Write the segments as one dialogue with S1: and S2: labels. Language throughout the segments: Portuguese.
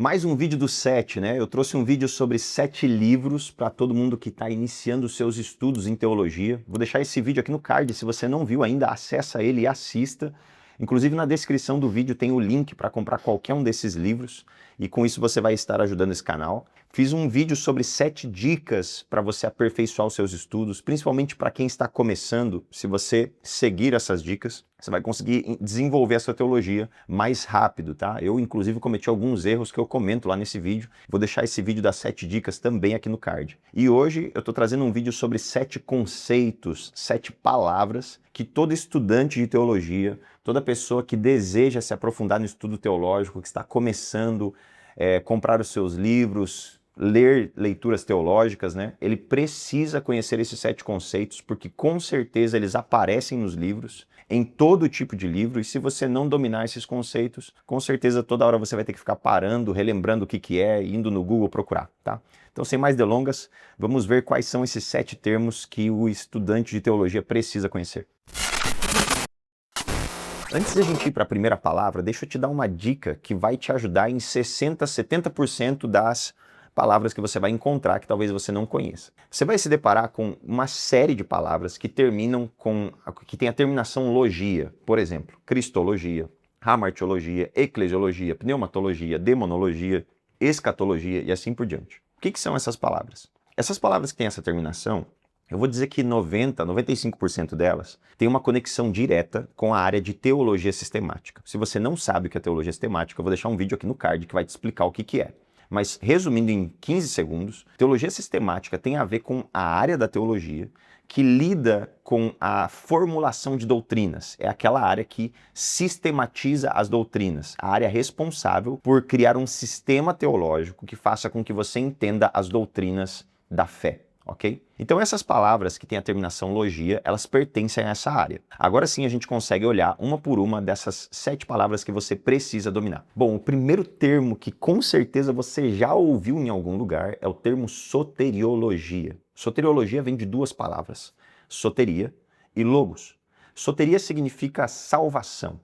S1: Mais um vídeo do 7, né? Eu trouxe um vídeo sobre 7 livros para todo mundo que está iniciando os seus estudos em teologia. Vou deixar esse vídeo aqui no card, se você não viu ainda, acessa ele e assista. Inclusive na descrição do vídeo tem o link para comprar qualquer um desses livros e com isso você vai estar ajudando esse canal. Fiz um vídeo sobre 7 dicas para você aperfeiçoar os seus estudos, principalmente para quem está começando. Se você seguir essas dicas, você vai conseguir desenvolver a sua teologia mais rápido, tá? Eu, inclusive, cometi alguns erros que eu comento lá nesse vídeo. Vou deixar esse vídeo das 7 dicas também aqui no card. E hoje eu estou trazendo um vídeo sobre 7 conceitos, 7 palavras que todo estudante de teologia, toda pessoa que deseja se aprofundar no estudo teológico, que está começando, comprar os seus livros, ler leituras teológicas, né? Ele precisa conhecer esses 7 conceitos, porque com certeza eles aparecem nos livros, em todo tipo de livro, e se você não dominar esses conceitos, com certeza toda hora você vai ter que ficar parando, relembrando o que é, indo no Google procurar, tá? Então, sem mais delongas, vamos ver quais são esses 7 termos que o estudante de teologia precisa conhecer. Antes de a gente ir para a primeira palavra, deixa eu te dar uma dica que vai te ajudar em 60, 70% das palavras que você vai encontrar que talvez você não conheça. Você vai se deparar com uma série de palavras que tem a terminação logia. Por exemplo, cristologia, hamartiologia, eclesiologia, pneumatologia, demonologia, escatologia e assim por diante. O que são essas palavras? Essas palavras que têm essa terminação, eu vou dizer que 90, 95% delas tem uma conexão direta com a área de teologia sistemática. Se você não sabe o que é teologia sistemática, eu vou deixar um vídeo aqui no card que vai te explicar o que é. Mas, resumindo em 15 segundos, teologia sistemática tem a ver com a área da teologia que lida com a formulação de doutrinas. É aquela área que sistematiza as doutrinas, a área responsável por criar um sistema teológico que faça com que você entenda as doutrinas da fé. Ok? Então essas palavras que têm a terminação logia, elas pertencem a essa área. Agora sim a gente consegue olhar uma por uma dessas 7 palavras que você precisa dominar. Bom, o primeiro termo que com certeza você já ouviu em algum lugar é o termo soteriologia. Soteriologia vem de 2 palavras, soteria e logos. Soteria significa salvação.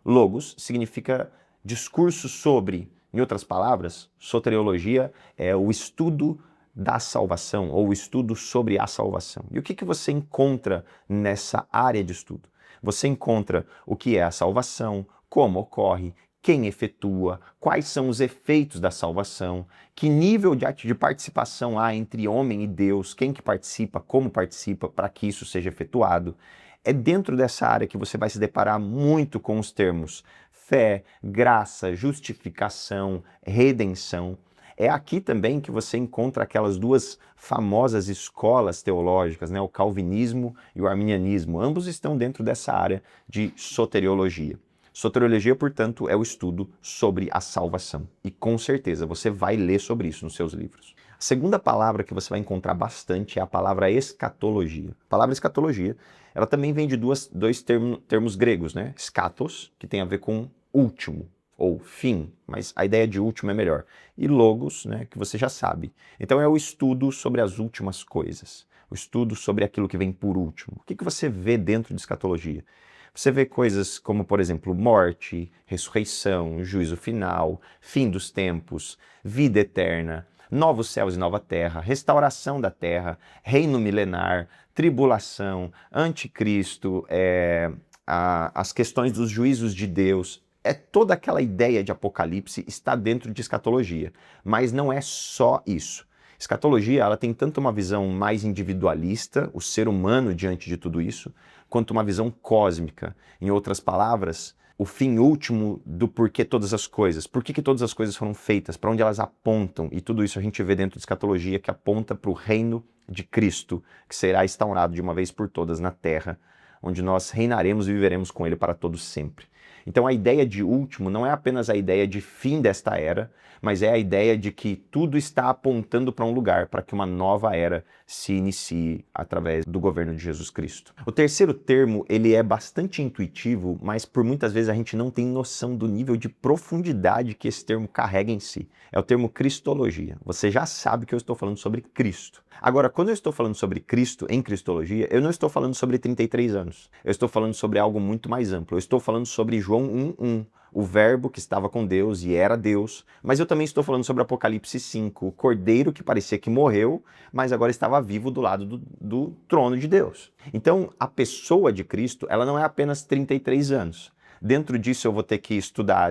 S1: Logos significa discurso sobre, em outras palavras, soteriologia é o estudo da salvação, ou o estudo sobre a salvação. E o que você encontra nessa área de estudo? Você encontra o que é a salvação, como ocorre, quem efetua, quais são os efeitos da salvação, que nível de participação há entre homem e Deus, quem que participa, como participa, para que isso seja efetuado. É dentro dessa área que você vai se deparar muito com os termos fé, graça, justificação, redenção. É aqui também que você encontra aquelas 2 famosas escolas teológicas, né? O calvinismo e o arminianismo. Ambos estão dentro dessa área de soteriologia. Soteriologia, portanto, é o estudo sobre a salvação. E com certeza você vai ler sobre isso nos seus livros. A segunda palavra que você vai encontrar bastante é a palavra escatologia. A palavra escatologia, ela também vem de dois termos gregos, né? Skatos, que tem a ver com último, ou fim, mas a ideia de último é melhor. E logos, né, que você já sabe. Então é o estudo sobre as últimas coisas, o estudo sobre aquilo que vem por último. O que você vê dentro de escatologia? Você vê coisas como, por exemplo, morte, ressurreição, juízo final, fim dos tempos, vida eterna, novos céus e nova terra, restauração da terra, reino milenar, tribulação, anticristo, as questões dos juízos de Deus. Toda aquela ideia de Apocalipse está dentro de escatologia, mas não é só isso. Escatologia, ela tem tanto uma visão mais individualista, o ser humano diante de tudo isso, quanto uma visão cósmica. Em outras palavras, o fim último do porquê todas as coisas. Por que todas as coisas foram feitas, para onde elas apontam, e tudo isso a gente vê dentro de escatologia, que aponta para o reino de Cristo, que será instaurado de uma vez por todas na Terra, onde nós reinaremos e viveremos com Ele para todos sempre. Então a ideia de último não é apenas a ideia de fim desta era, mas é a ideia de que tudo está apontando para um lugar, para que uma nova era se inicie através do governo de Jesus Cristo. O terceiro termo, ele é bastante intuitivo, mas por muitas vezes a gente não tem noção do nível de profundidade que esse termo carrega em si. É o termo cristologia. Você já sabe que eu estou falando sobre Cristo. Agora, quando eu estou falando sobre Cristo em cristologia, eu não estou falando sobre 33 anos. Eu estou falando sobre algo muito mais amplo. Eu estou falando sobre João João 1:1. O verbo que estava com Deus e era Deus. Mas eu também estou falando sobre Apocalipse 5, o cordeiro que parecia que morreu, mas agora estava vivo do lado do trono de Deus. Então, a pessoa de Cristo, ela não é apenas 33 anos. Dentro disso eu vou ter que estudar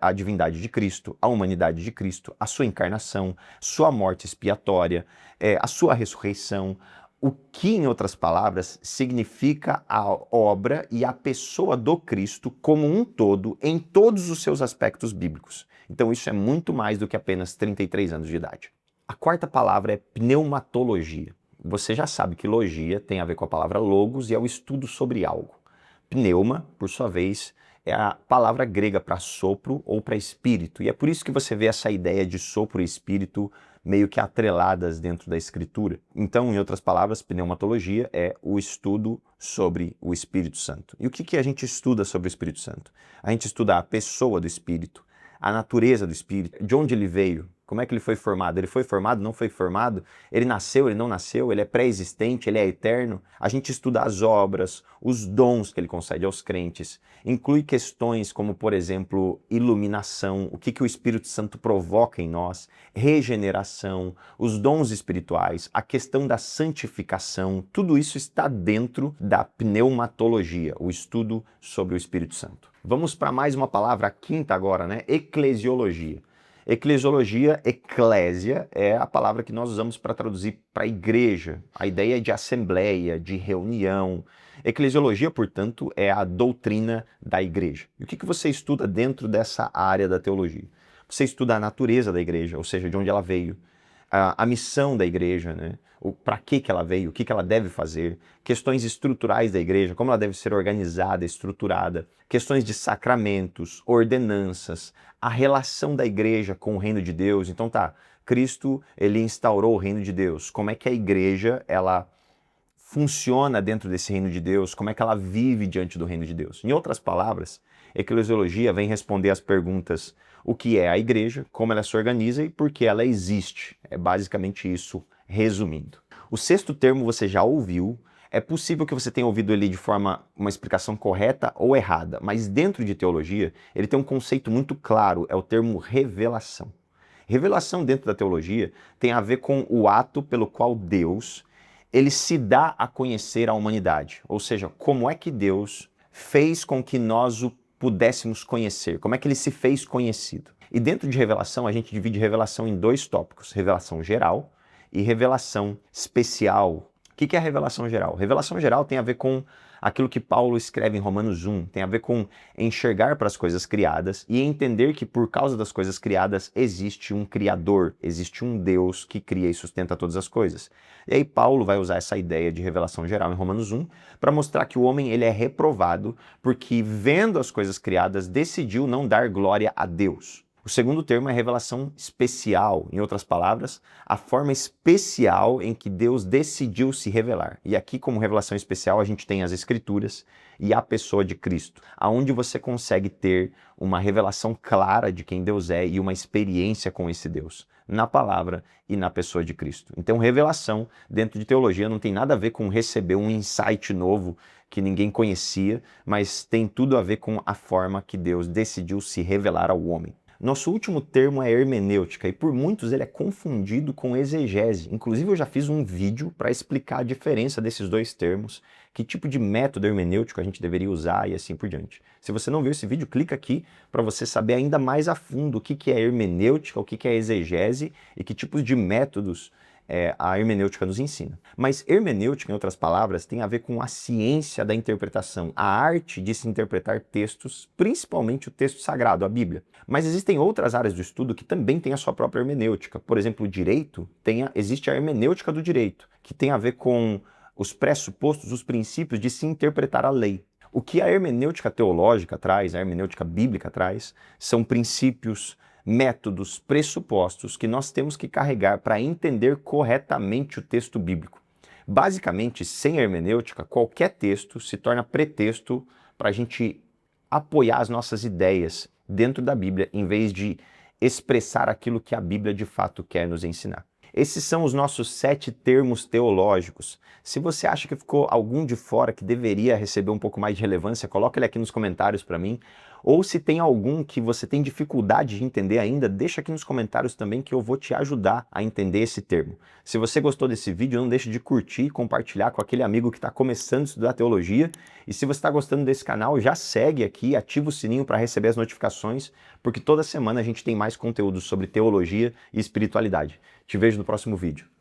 S1: a divindade de Cristo, a humanidade de Cristo, a sua encarnação, sua morte expiatória, a sua ressurreição, o que, em outras palavras, significa a obra e a pessoa do Cristo como um todo, em todos os seus aspectos bíblicos. Então isso é muito mais do que apenas 33 anos de idade. A quarta palavra é pneumatologia. Você já sabe que logia tem a ver com a palavra logos e é o estudo sobre algo. Pneuma, por sua vez, é a palavra grega para sopro ou para espírito. E é por isso que você vê essa ideia de sopro e espírito meio que atreladas dentro da escritura. Então, em outras palavras, pneumatologia é o estudo sobre o Espírito Santo. E o que a gente estuda sobre o Espírito Santo? A gente estuda a pessoa do Espírito, a natureza do Espírito, de onde ele veio, como é que ele foi formado? Ele foi formado, não foi formado? Ele nasceu, ele não nasceu? Ele é pré-existente, ele é eterno? A gente estuda as obras, os dons que ele concede aos crentes. Inclui questões como, por exemplo, iluminação, o que o Espírito Santo provoca em nós, regeneração, os dons espirituais, a questão da santificação. Tudo isso está dentro da pneumatologia, o estudo sobre o Espírito Santo. Vamos para mais uma palavra, a quinta agora, né? Eclesiologia. Eclesiologia, eclésia, é a palavra que nós usamos para traduzir para igreja. A ideia é de assembleia, de reunião. Eclesiologia, portanto, é a doutrina da igreja. E o que você estuda dentro dessa área da teologia? Você estuda a natureza da igreja, ou seja, de onde ela veio, a missão da igreja, né? Para que ela veio, o que ela deve fazer, questões estruturais da igreja, como ela deve ser organizada, estruturada, questões de sacramentos, ordenanças, a relação da igreja com o reino de Deus. Então Cristo, ele instaurou o reino de Deus. Como é que a igreja, ela funciona dentro desse reino de Deus? Como é que ela vive diante do reino de Deus? Em outras palavras, eclesiologia vem responder às perguntas: o que é a igreja, como ela se organiza e por que ela existe. É basicamente isso, resumindo. O sexto termo você já ouviu. É possível que você tenha ouvido ele de forma, uma explicação correta ou errada, mas dentro de teologia, ele tem um conceito muito claro, é o termo revelação. Revelação dentro da teologia tem a ver com o ato pelo qual Deus, ele se dá a conhecer à humanidade. Ou seja, como é que Deus fez com que nós o pudéssemos conhecer, como é que ele se fez conhecido. E dentro de revelação, a gente divide revelação em dois tópicos, revelação geral e revelação especial. O que é a revelação geral? Revelação geral tem a ver com aquilo que Paulo escreve em Romanos 1, tem a ver com enxergar para as coisas criadas e entender que por causa das coisas criadas existe um Criador, existe um Deus que cria e sustenta todas as coisas. E aí Paulo vai usar essa ideia de revelação geral em Romanos 1 para mostrar que o homem ele é reprovado porque, vendo as coisas criadas, decidiu não dar glória a Deus. O segundo termo é revelação especial, em outras palavras, a forma especial em que Deus decidiu se revelar. E aqui, como revelação especial, a gente tem as Escrituras e a pessoa de Cristo, aonde você consegue ter uma revelação clara de quem Deus é e uma experiência com esse Deus, na palavra e na pessoa de Cristo. Então, revelação dentro de teologia não tem nada a ver com receber um insight novo que ninguém conhecia, mas tem tudo a ver com a forma que Deus decidiu se revelar ao homem. Nosso último termo é hermenêutica e por muitos ele é confundido com exegese. Inclusive eu já fiz um vídeo para explicar a diferença desses dois termos, que tipo de método hermenêutico a gente deveria usar e assim por diante. Se você não viu esse vídeo, clica aqui para você saber ainda mais a fundo o que é hermenêutica, o que é exegese e que tipos de métodos a hermenêutica nos ensina. Mas hermenêutica, em outras palavras, tem a ver com a ciência da interpretação, a arte de se interpretar textos, principalmente o texto sagrado, a Bíblia. Mas existem outras áreas do estudo que também têm a sua própria hermenêutica. Por exemplo, o direito, existe a hermenêutica do direito, que tem a ver com os pressupostos, os princípios de se interpretar a lei. O que a hermenêutica teológica traz, a hermenêutica bíblica traz, são princípios, métodos, pressupostos que nós temos que carregar para entender corretamente o texto bíblico. Basicamente, sem hermenêutica, qualquer texto se torna pretexto para a gente apoiar as nossas ideias dentro da Bíblia, em vez de expressar aquilo que a Bíblia de fato quer nos ensinar. Esses são os nossos 7 termos teológicos. Se você acha que ficou algum de fora que deveria receber um pouco mais de relevância, coloca ele aqui nos comentários para mim. Ou se tem algum que você tem dificuldade de entender ainda, deixa aqui nos comentários também que eu vou te ajudar a entender esse termo. Se você gostou desse vídeo, não deixe de curtir e compartilhar com aquele amigo que está começando a estudar teologia. E se você está gostando desse canal, já segue aqui, ativa o sininho para receber as notificações, porque toda semana a gente tem mais conteúdo sobre teologia e espiritualidade. Te vejo no próximo vídeo.